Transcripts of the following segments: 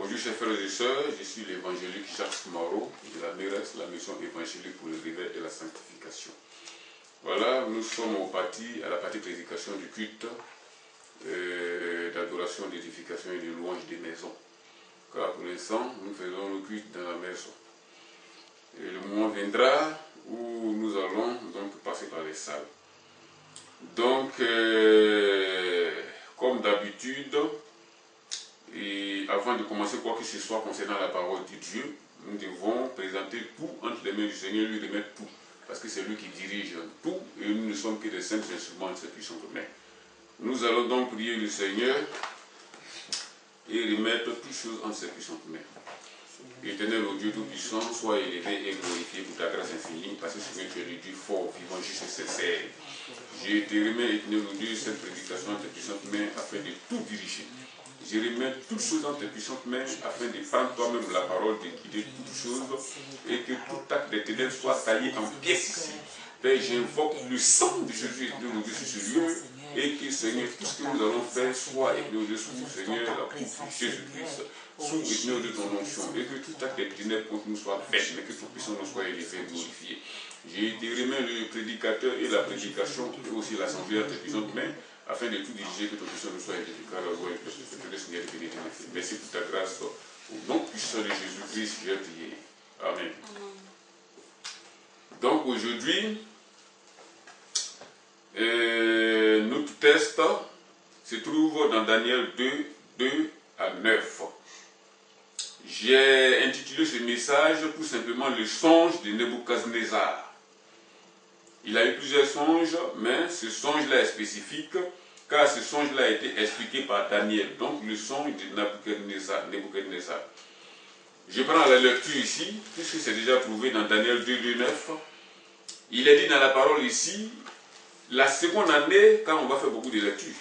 Bonjour chers frères et sœurs, je suis l'évangélique Jacques Moreau de la MIRES, la mission évangélique pour le réveil et la sanctification. Voilà, nous sommes à la partie prédication du culte, d'adoration, d'édification et de louange des maisons. Car pour l'instant, nous faisons le culte dans la maison. Et le moment viendra où nous allons donc passer par les salles. Donc, comme d'habitude, et avant de commencer quoi que ce soit concernant la parole de Dieu, nous devons présenter tout entre les mains du Seigneur, lui remettre tout. Parce que c'est lui qui dirige tout et nous ne sommes que des simples instruments de ses puissantes mains. Nous allons donc prier le Seigneur et remettre toutes choses entre ses puissantes mains. Éternel, au Dieu Tout-Puissant, sois élevé et glorifié pour ta grâce infinie, parce que Seigneur, tu es le Dieu fort, vivant, juste et sincère. Je te remets, éternel, au Dieu, cette prédication entre tes puissantes mains afin de tout diriger. Je remets toutes choses entre tes puissantes mains afin de prendre toi-même la parole, de guider toutes choses et que tout acte de ténèbres soit taillé en pièces ici. Père, j'invoque le sang de Jésus sur ce lieu et que, Seigneur, tout ce que nous allons faire soit éclairé sous, Seigneur, la coupe de Jésus-Christ, sous éclairé de ton onction et que tout acte de ténèbres contre nous soit fait, mais que ton puissant nous soit élevé et glorifié. Je te remets le prédicateur et la prédication et aussi l'assemblée entre tes puissantes mains, afin de tout diriger, que ton puissant nous soit élevé. Car la gloire et le Seigneur est béni. Merci pour ta grâce. Au nom puissant de Jésus-Christ, j'ai prié. Amen. Donc aujourd'hui, notre texte se trouve dans Daniel 2, 2 à 9. J'ai intitulé ce message tout simplement le songe de Nebuchadnezzar. Il a eu plusieurs songes, mais ce songe-là est spécifique, car ce songe-là a été expliqué par Daniel. Donc le songe de Nebuchadnezzar. Je prends la lecture ici, puisque c'est déjà prouvé dans Daniel 2, 2, 9. Il est dit dans la parole ici, la seconde année, quand on va faire beaucoup de lectures,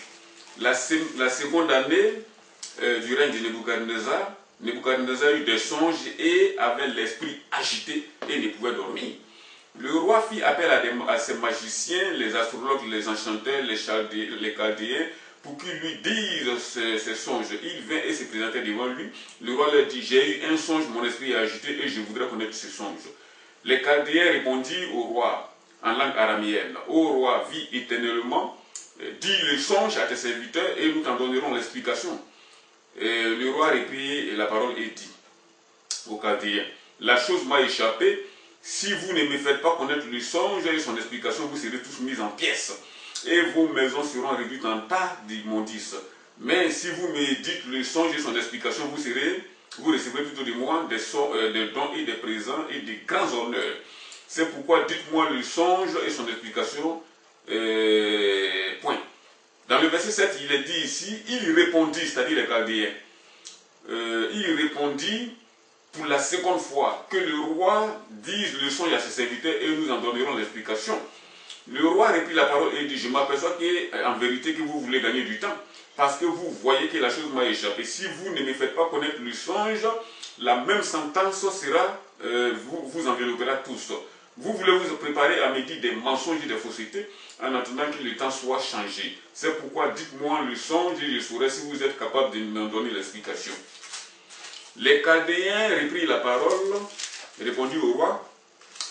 la seconde année du règne de Nebuchadnezzar, Nebuchadnezzar a eu des songes et avait l'esprit agité et ne pouvait dormir. Le roi fit appel à ses magiciens, les astrologues, les enchanteurs, les chaldéens, pour qu'ils lui disent ses songes. Il vint et se présentait devant lui. Le roi leur dit, j'ai eu un songe, mon esprit est agité et je voudrais connaître ce songe. Les chaldéens répondirent au roi en langue araméenne, ô roi, vis éternellement, dis le songe à tes serviteurs et nous t'en donnerons l'explication. Le roi reprit la parole et dit aux chaldéens, la chose m'a échappé. Si vous ne me faites pas connaître le songe et son explication, vous serez tous mis en pièces et vos maisons seront réduites en tas d'immondices. Mais si vous me dites le songe et son explication, vous recevrez plutôt de moi des dons et des présents et des grands honneurs. C'est pourquoi dites-moi le songe et son explication. Point. Dans le verset 7, il est dit ici, il répondit, c'est-à-dire les Chaldéens, il répondit pour la seconde fois, que le roi dise le songe à ses serviteurs et nous en donnerons l'explication. Le roi reprit la parole et dit, je m'aperçois qu'en vérité que vous voulez gagner du temps, parce que vous voyez que la chose m'a échappé. Si vous ne me faites pas connaître le songe, la même sentence sera, vous enveloppera tous. Vous voulez vous préparer à me dire des mensonges et des faussetés en attendant que le temps soit changé. C'est pourquoi dites-moi le songe et je saurai si vous êtes capable de me donner l'explication. Les Chaldéens reprirent la parole, répondirent au roi,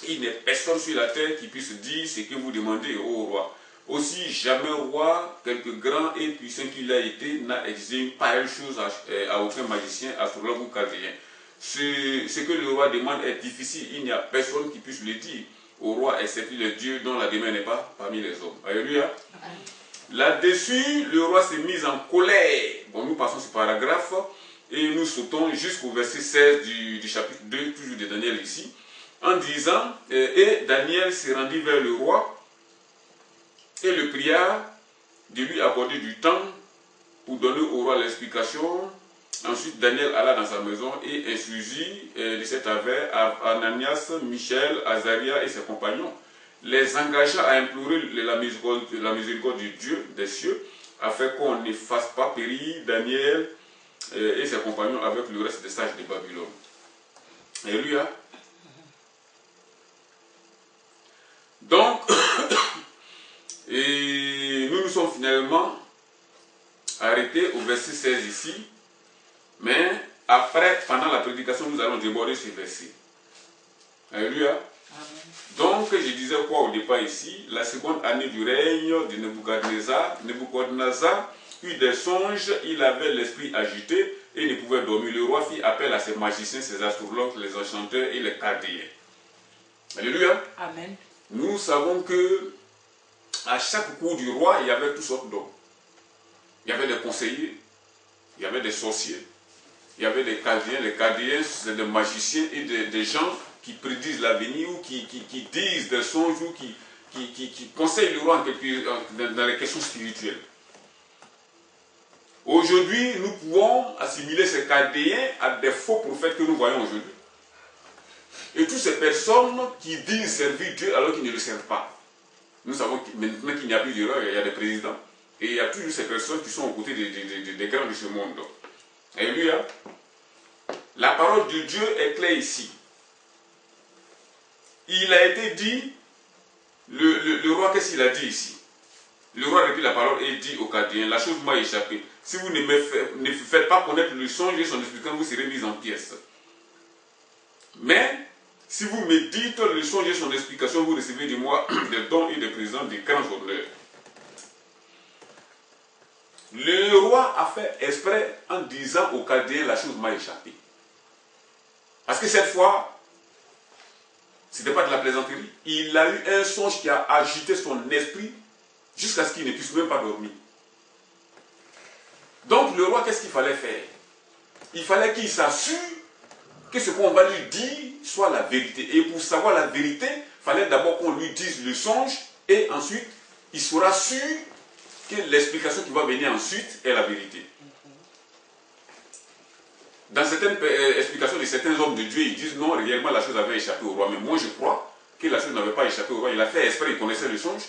il n'est personne sur la terre qui puisse dire ce que vous demandez au roi. Aussi, jamais roi, quelque grand et puissant qu'il a été, n'a exigé une pareille chose à aucun magicien, astrologue ou chaldéen. Ce que le roi demande est difficile, il n'y a personne qui puisse le dire au roi, excepté le Dieu dont la demeure n'est pas parmi les hommes. Alléluia. Là-dessus, le roi s'est mis en colère. Bon, nous passons ce paragraphe. Et nous sautons jusqu'au verset 16 du chapitre 2, toujours de Daniel ici, en disant, et Daniel se rendit vers le roi et le pria de lui accorder du temps pour donner au roi l'explication. Ensuite, Daniel alla dans sa maison et instruisit de cette affaire à Ananias, Michel, Azaria et ses compagnons, les engagea à implorer la miséricorde du Dieu des cieux, afin qu'on ne fasse pas périr Daniel et ses compagnons avec le reste des sages de Babylone. Alléluia. Donc, et nous nous sommes finalement arrêtés au verset 16 ici, mais après, pendant la prédication, nous allons déborder ces versets. Alléluia. Donc, je disais quoi au départ ici? La seconde année du règne de Nebuchadnezzar. Nebuchadnezzar eut des songes, il avait l'esprit agité et ne pouvait dormir. Le roi fit appel à ses magiciens, ses astrologues, les enchanteurs et les chaldéens. Alléluia. Amen. Nous savons que à chaque cour du roi, il y avait toutes sortes d'hommes. Il y avait des conseillers, il y avait des sorciers, il y avait des chaldéens. Les chaldéens, c'est des magiciens et des gens qui prédisent l'avenir ou qui disent des songes ou qui conseillent le roi dans les questions spirituelles. Aujourd'hui, nous pouvons assimiler ces chaldéens à des faux prophètes que nous voyons aujourd'hui. Et toutes ces personnes qui disent servir Dieu alors qu'ils ne le servent pas. Nous savons maintenant qu'il n'y a plus de roi, il y a des présidents. Et il y a toujours ces personnes qui sont aux côtés des grands de ce monde. Alléluia. La parole de Dieu est claire ici. Il a été dit, le roi, qu'est-ce qu'il a dit ici? Le roi répit la parole et dit aux Chaldéens, la chose m'a échappé. Si vous ne faites pas connaître le songe et son explication, vous serez mis en pièces. Mais, si vous me dites le songe et son explication, vous recevez de moi des dons et des présents, des grands honneurs. Le roi a fait exprès en disant aux Chaldéens, la chose m'a échappé. Parce que cette fois, ce n'était pas de la plaisanterie. Il a eu un songe qui a agité son esprit jusqu'à ce qu'il ne puisse même pas dormir. Donc le roi, qu'est-ce qu'il fallait faire? Il fallait qu'il s'assure que ce qu'on va lui dire soit la vérité. Et pour savoir la vérité, il fallait d'abord qu'on lui dise le songe et ensuite, il sera sûr que l'explication qui va venir ensuite est la vérité. Dans certaines explications de certains hommes de Dieu, ils disent non, réellement la chose avait échappé au roi. Mais moi je crois que la chose n'avait pas échappé au roi. Il a fait exprès, il connaissait le songe.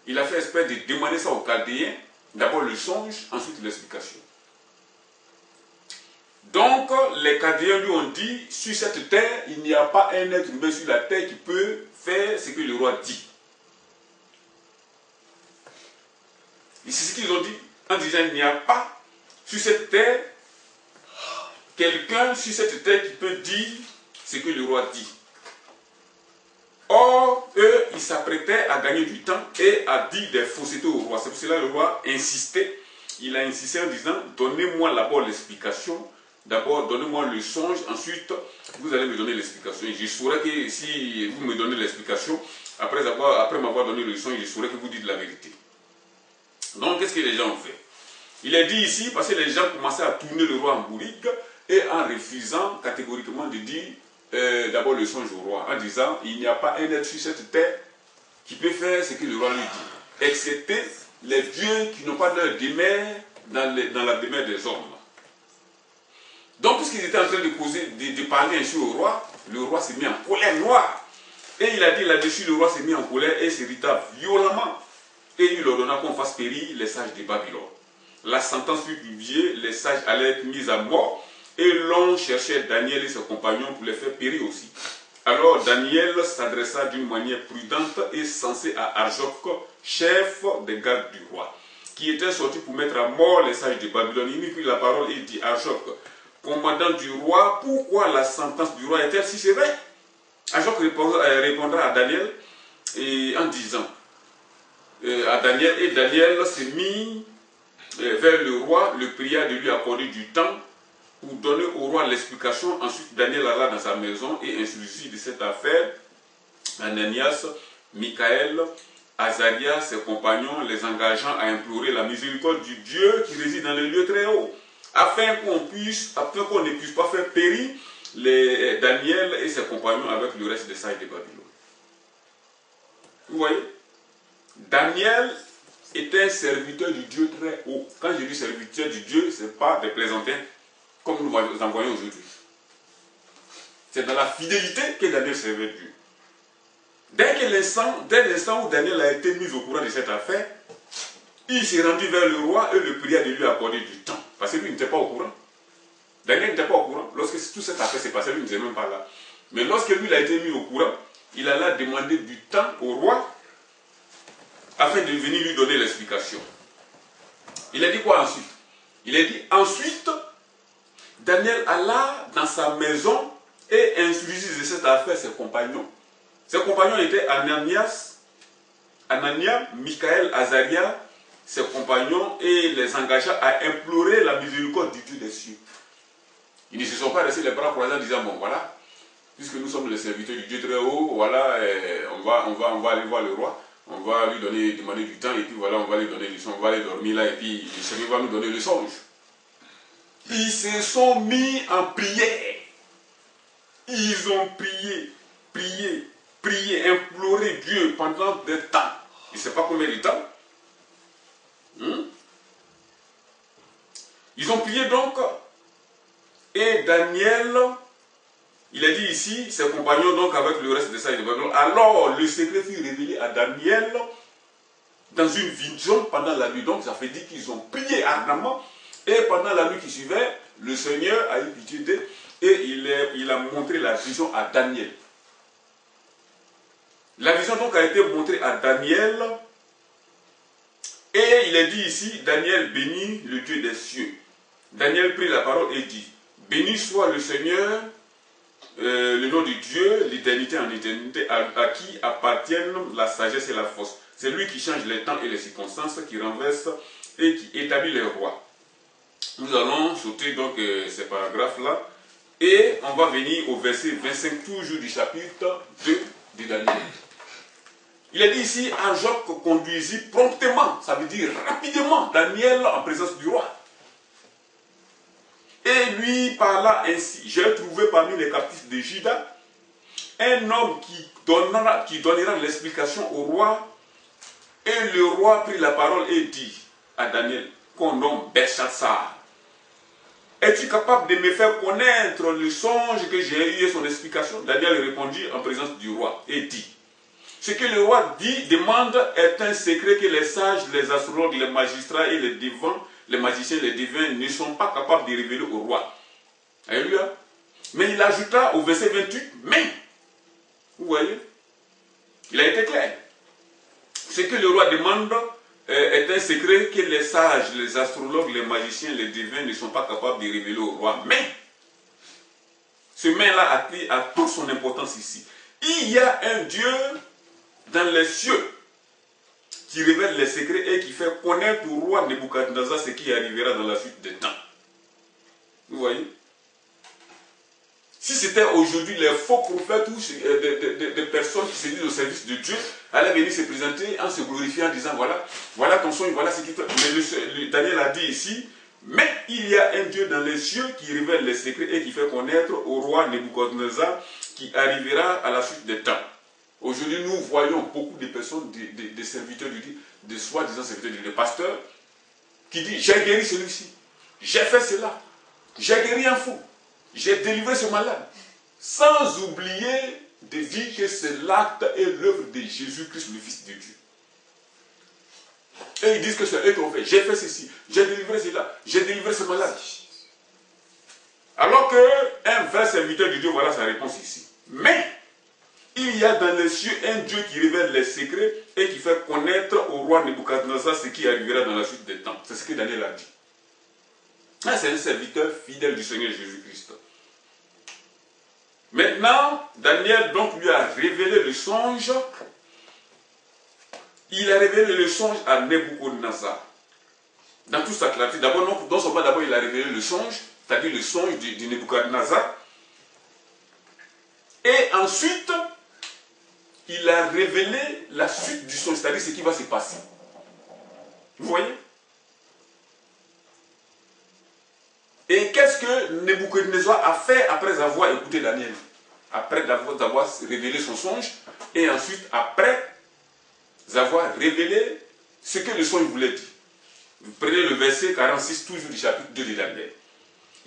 Il a fait exprès de demander ça aux Chaldéens. D'abord le songe, ensuite l'explication. Donc les Chaldéens lui ont dit, sur cette terre, il n'y a pas un être humain sur la terre qui peut faire ce que le roi dit. Et c'est ce qu'ils ont dit en disant, il n'y a pas sur cette terre quelqu'un sur cette terre qui peut dire ce que le roi dit. Or, eux, ils s'apprêtaient à gagner du temps et à dire des faussetés au roi. C'est pour cela que le roi insistait. Il a insisté en disant, donnez-moi d'abord l'explication. D'abord, donnez-moi le songe. Ensuite, vous allez me donner l'explication. Et je saurai que si vous me donnez l'explication, après m'avoir donné le songe, je saurai que vous dites la vérité. Donc, qu'est-ce que les gens ont fait? Il est dit ici, parce que les gens commençaient à tourner le roi en bourrique et en refusant catégoriquement de dire d'abord le songe au roi, en disant, il n'y a pas un être sur cette terre qui peut faire ce que le roi lui dit, excepté les dieux qui n'ont pas leur demeure dans la demeure des hommes. Donc, puisqu'ils étaient en train de parler ainsi au roi, le roi s'est mis en colère noire. Et il a dit là-dessus, le roi s'est mis en colère et s'irrita violemment. Et il ordonna qu'on fasse périr les sages de Babylone. La sentence fut publiée, les sages allaient être mis à mort. Et l'on cherchait Daniel et ses compagnons pour les faire périr aussi. Alors Daniel s'adressa d'une manière prudente et sensée à Arjoc, chef des gardes du roi, qui était sorti pour mettre à mort les sages de Babylone. Il lui prit la parole et dit, Arjoc, commandant du roi, pourquoi la sentence du roi est-elle si sévère? Arjoc répondra à Daniel en disant, à Daniel, et Daniel s'est mis vers le roi, le pria de lui accorder du temps pour donner au roi l'explication. Ensuite, Daniel alla dans sa maison et instruisit de cette affaire Ananias, Michaël, Azaria, ses compagnons, les engageant à implorer la miséricorde du Dieu qui réside dans les lieux très hauts, afin qu'on ne puisse pas faire périr Daniel et ses compagnons avec le reste des sages de Babylone. Vous voyez, Daniel était un serviteur du Dieu très haut. Quand je dis serviteur du Dieu, ce n'est pas des plaisantins comme nous en voyons aujourd'hui. C'est dans la fidélité que Daniel servait Dieu. Dès l'instant où Daniel a été mis au courant de cette affaire, il s'est rendu vers le roi et le pria de lui accorder du temps. Parce que lui n'était pas au courant. Daniel n'était pas au courant. Lorsque toute cette affaire s'est passée, lui n'était même pas là. Mais lorsque lui a été mis au courant, il alla demander du temps au roi afin de venir lui donner l'explication. Il a dit quoi ensuite? Il a dit ensuite, Daniel alla dans sa maison et instruisit de cette affaire ses compagnons. Ses compagnons étaient Ananias, Michaël, Azaria, ses compagnons, et les engagea à implorer la miséricorde du Dieu des cieux. Ils ne se sont pas restés les bras croisés en disant, bon voilà, puisque nous sommes les serviteurs du Dieu très haut, voilà, on va aller voir le roi, on va lui demander du temps, et puis voilà, on va lui donner du son, on va aller dormir là, et puis le Seigneur va nous donner le songe. Ils se sont mis en prière. Ils ont prié, imploré Dieu pendant des temps. Je ne sais pas combien de temps. Ils ont prié donc. Et Daniel, il a dit ici, ses compagnons donc avec le reste de ça, alors le secret fut révélé à Daniel dans une vision pendant la nuit. Donc ça fait dire qu'ils ont prié ardemment. Et pendant la nuit qui suivait, le Seigneur a eu pitié d'eux et il a montré la vision à Daniel. La vision donc a été montrée à Daniel et il est dit ici, Daniel bénit le Dieu des cieux. Daniel prit la parole et dit, béni soit le Seigneur, le nom du Dieu, l'éternité en éternité, à qui appartiennent la sagesse et la force. C'est lui qui change les temps et les circonstances, qui renverse et qui établit les rois. Nous allons sauter donc ces paragraphes-là et on va venir au verset 25, toujours du chapitre 2 de Daniel. Il est dit ici, Arioc conduisit promptement, ça veut dire rapidement, Daniel en présence du roi. Et lui parla ainsi, j'ai trouvé parmi les captifs de Juda un homme qui donnera l'explication au roi. Et le roi prit la parole et dit à Daniel, qu'on nomme Belchassar, es-tu capable de me faire connaître le songe que j'ai eu et son explication? Daniel répondit en présence du roi et dit, ce que le roi demande est un secret que les sages, les astrologues, les magistrats et les devins, les magiciens, les divins ne sont pas capables de révéler au roi. Alléluia. Mais il ajouta au verset 28, mais, vous voyez, il a été clair. Ce que le roi demande est un secret que les sages, les astrologues, les magiciens, les divins ne sont pas capables de révéler au roi. Mais, ce mais-là a toute son importance ici. Il y a un Dieu dans les cieux qui révèle les secrets et qui fait connaître au roi Nebuchadnezzar ce qui arrivera dans la suite des temps. Vous voyez? Si c'était aujourd'hui les faux prophètes ou des personnes qui se disent au service de Dieu, allaient venir se présenter en se glorifiant en disant voilà ton songe, voilà ce qu'il fait. Mais Daniel a dit ici, mais il y a un Dieu dans les cieux qui révèle les secrets et qui fait connaître au roi Nebuchadnezzar qui arrivera à la suite des temps. Aujourd'hui, nous voyons beaucoup de personnes, des serviteurs de Dieu, des soi-disant serviteurs de Dieu, des pasteurs, qui disent j'ai guéri celui-ci, j'ai fait cela, j'ai guéri un fou. J'ai délivré ce malade, sans oublier de dire que c'est l'acte et l'œuvre de Jésus-Christ, le Fils de Dieu. Et ils disent que c'est eux qui ont fait. J'ai fait ceci, j'ai délivré cela, j'ai délivré ce malade. Alors qu'un vrai serviteur de Dieu, voilà sa réponse ici. Mais, il y a dans les cieux un Dieu qui révèle les secrets et qui fait connaître au roi Nebuchadnezzar ce qui arrivera dans la suite des temps. C'est ce que Daniel a dit. C'est un serviteur fidèle du Seigneur Jésus-Christ. Maintenant, Daniel donc lui a révélé le songe. Il a révélé le songe à Nebuchadnezzar. Dans toute sa clarté. D'abord, non seulement d'abord il a révélé le songe, c'est-à-dire le songe de Nebuchadnezzar. Et ensuite, il a révélé la suite du songe, c'est-à-dire ce qui va se passer. Vous voyez? Et qu'est-ce que Nebuchadnezzar a fait après avoir écouté Daniel? Après avoir révélé son songe, et ensuite après avoir révélé ce que le songe voulait dire. Vous prenez le verset 46, toujours du chapitre 2 de Daniel.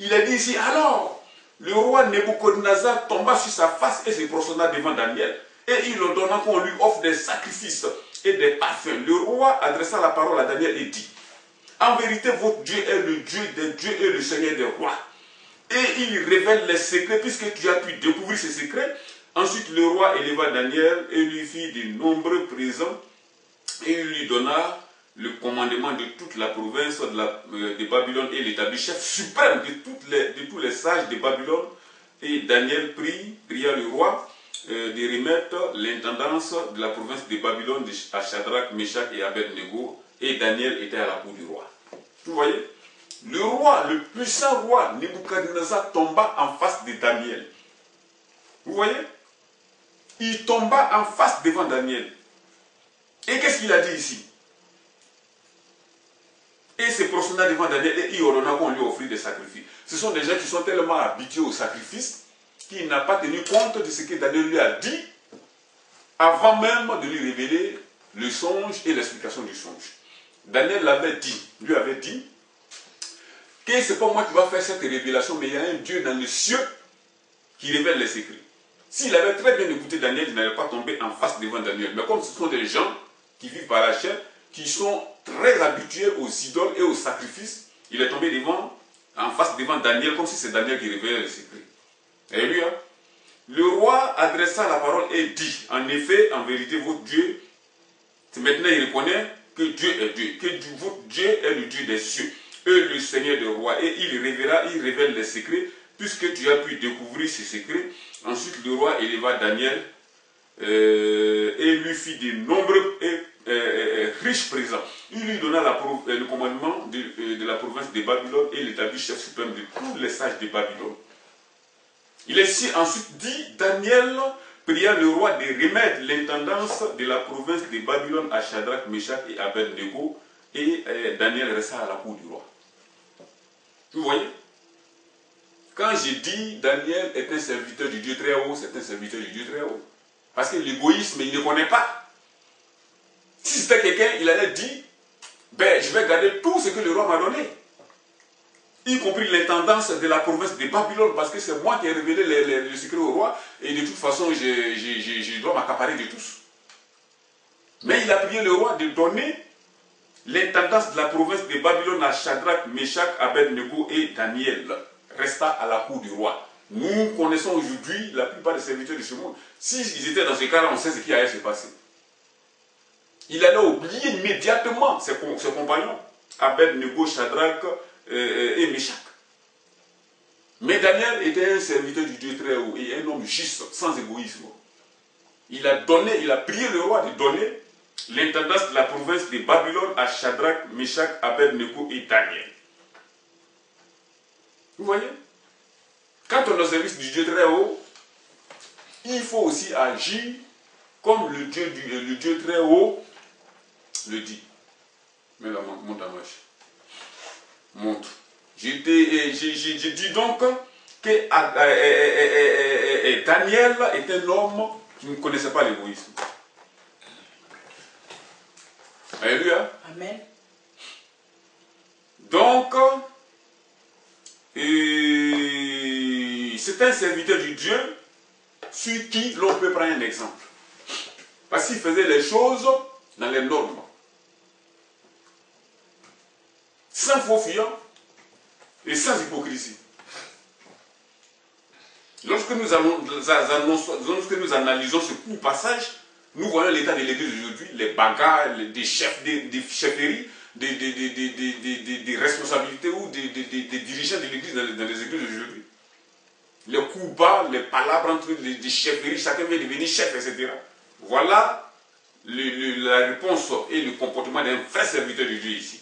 Il a dit ici, alors, le roi Nebuchadnezzar tomba sur sa face et se prosterna devant Daniel, et il ordonna qu'on lui offre des sacrifices et des parfums. Le roi adressa la parole à Daniel et dit, en vérité, votre Dieu est le Dieu des dieux et le Seigneur des rois. Et il révèle les secrets, puisque tu as pu découvrir ces secrets. Ensuite, le roi éleva Daniel et lui fit de nombreux présents. Et il lui donna le commandement de toute la province de Babylone et l'établi chef suprême de tous les sages de Babylone. Et Daniel pria le roi de remettre l'intendance de la province de Babylone à Shadrach, Meshach et Abednego. Et Daniel était à la cour du roi. Vous voyez? Le roi, le puissant roi Nebuchadnezzar tomba en face de Daniel. Vous voyez? Il tomba en face devant Daniel. Et qu'est-ce qu'il a dit ici? Et se prosternant devant Daniel et il ordonna qu'on lui offrit des sacrifices. Ce sont des gens qui sont tellement habitués au sacrifice qu'il n'a pas tenu compte de ce que Daniel lui a dit avant même de lui révéler le songe et l'explication du songe. Daniel lui avait dit que ce n'est pas moi qui va faire cette révélation, mais il y a un Dieu dans les cieux qui révèle les secrets. S'il avait très bien écouté Daniel, il n'allait pas tomber en face devant Daniel. Mais comme ce sont des gens qui vivent par la chair, qui sont très habitués aux idoles et aux sacrifices, il est tombé en face devant Daniel, comme si c'est Daniel qui révélait les secrets. Et lui, le roi adressa la parole et dit, en effet, en vérité, votre Dieu, maintenant il reconnaît que Dieu est Dieu, que votre Dieu est le Dieu des cieux, et le Seigneur des rois, et il révèle les secrets, puisque tu as pu découvrir ces secrets. Ensuite, le roi éleva Daniel et lui fit de nombreux et riches présents. Il lui donna le commandement de la province de Babylone et l'établit chef suprême de tous les sages de Babylone. Il est ensuite dit, Daniel pria le roi de remettre l'intendance de la province de Babylone à Shadrach, Meshach et Abednego, et Daniel resta à la cour du roi. Vous voyez? Quand j'ai dit Daniel est un serviteur du Dieu très haut, c'est un serviteur du Dieu très haut. Parce que l'égoïsme, il ne connaît pas. Si c'était quelqu'un, il allait dire, ben, je vais garder tout ce que le roi m'a donné. Y compris l'intendance de la province de Babylone, parce que c'est moi qui ai révélé le secret au roi, et de toute façon, je dois m'accaparer de tous. Mais il a prié le roi de donner l'intendance de la province de Babylone à Shadrach, Meshach, Abednego et Daniel. Resta à la cour du roi. Nous connaissons aujourd'hui la plupart des serviteurs de ce monde. S'ils étaient dans ce cas-là, on sait ce qui allait se passer. Il allait oublier immédiatement ses compagnons, Abednego, Shadrach et Meshach. Mais Daniel était un serviteur du Dieu très haut et un homme juste, sans égoïsme. Il a prié le roi de donner l'intendance de la province de Babylone à Shadrach, Meshach, Abednego et Daniel. Vous voyez? Quand on est au service du Dieu très haut, il faut aussi agir comme le Dieu très haut le dit. Mets la montre à marche. Montre. J'ai dit donc que Daniel est un homme qui ne connaissait pas l'égoïsme. Alléluia. Amen. Donc, c'est un serviteur du Dieu sur qui l'on peut prendre un exemple. Parce qu'il faisait les choses dans les normes. Sans faux fuyant et sans hypocrisie. Lorsque nous analysons ce court passage, nous voyons l'état de l'Église aujourd'hui, les bagarres, des chefs, des chefferies, des responsabilités ou des dirigeants de l'Église dans les églises d'aujourd'hui. Les coups bas, les palabres entre les chefferies, chacun veut devenir chef, etc. Voilà la réponse et le comportement d'un vrai serviteur de Dieu ici.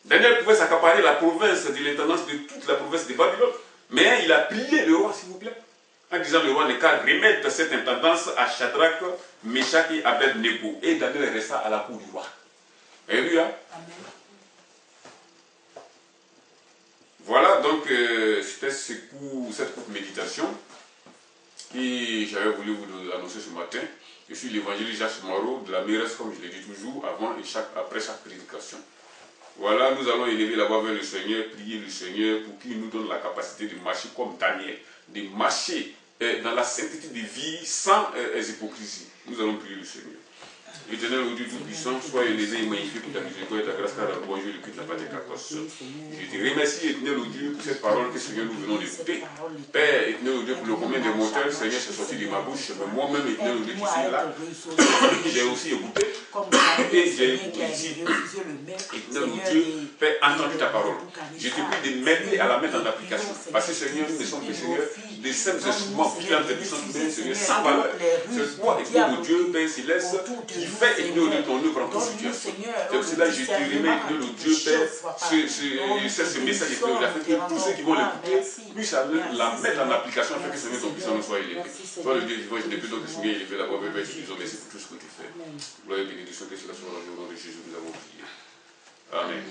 Daniel pouvait s'accaparer la province de l'intendance de toute la province de Babylone, mais il a prié le roi, s'il vous plaît, en disant le roi n'est qu'à remettre cette intendance à Shadrach, Meshach et Abednego. Et Daniel resta à la cour du roi. Alléluia. Amen. Voilà, donc c'était cette courte méditation que j'avais voulu vous annoncer ce matin. Je suis l'évangéliste Jacques Moreau de la Mérès, comme je l'ai dit toujours, avant et après chaque prédication. Voilà, nous allons élever la voix vers le Seigneur, prier le Seigneur pour qu'il nous donne la capacité de marcher comme Daniel, de marcher dans la sainteté de vie sans hypocrisie. Nous allons prier le Seigneur. Éternel, au Dieu Tout-Puissant, sois élevé et magnifié pour ta miséricorde et ta grâce, car dans le bon Dieu, le culte n'a pas de carcos. Je te remercie, Éternel, au Dieu, pour cette parole que, Seigneur, nous venons d'écouter. Père, Éternel, au Dieu, pour le combien de mortels, Seigneur, c'est sorti de ma bouche. Mais moi-même, Éternel, au Dieu, qui suis là, j'ai aussi écouté. Et j'ai écouté ici. Éternel, au Dieu, Père, entendu ta parole. Je te prie de m'aider à la mettre en application. Parce que, Seigneur, nous ne sommes que, Seigneur, des simples instruments qui entre des sanctuaires, Seigneur, sans valeur. C'est toi, Éternel, au Dieu, Père Céleste, qui fait, Éternel, de ton œuvre en toute situation. C'est pour cela que je te remets, Éternel, au Dieu, Père, ce message, Éternel, afin que tous ceux qui vont l'écouter puissent la mettre en application afin que, Seigneur, ton puissant soit élevé. Toi, le Dieu vivant, je ne peux donc que Seigneur élevé la voix, mais je te dis merci pour tout ce que tu fais. Gloire et bénédiction, que cela soit dans le nom de Jésus, nous avons prié. Amen.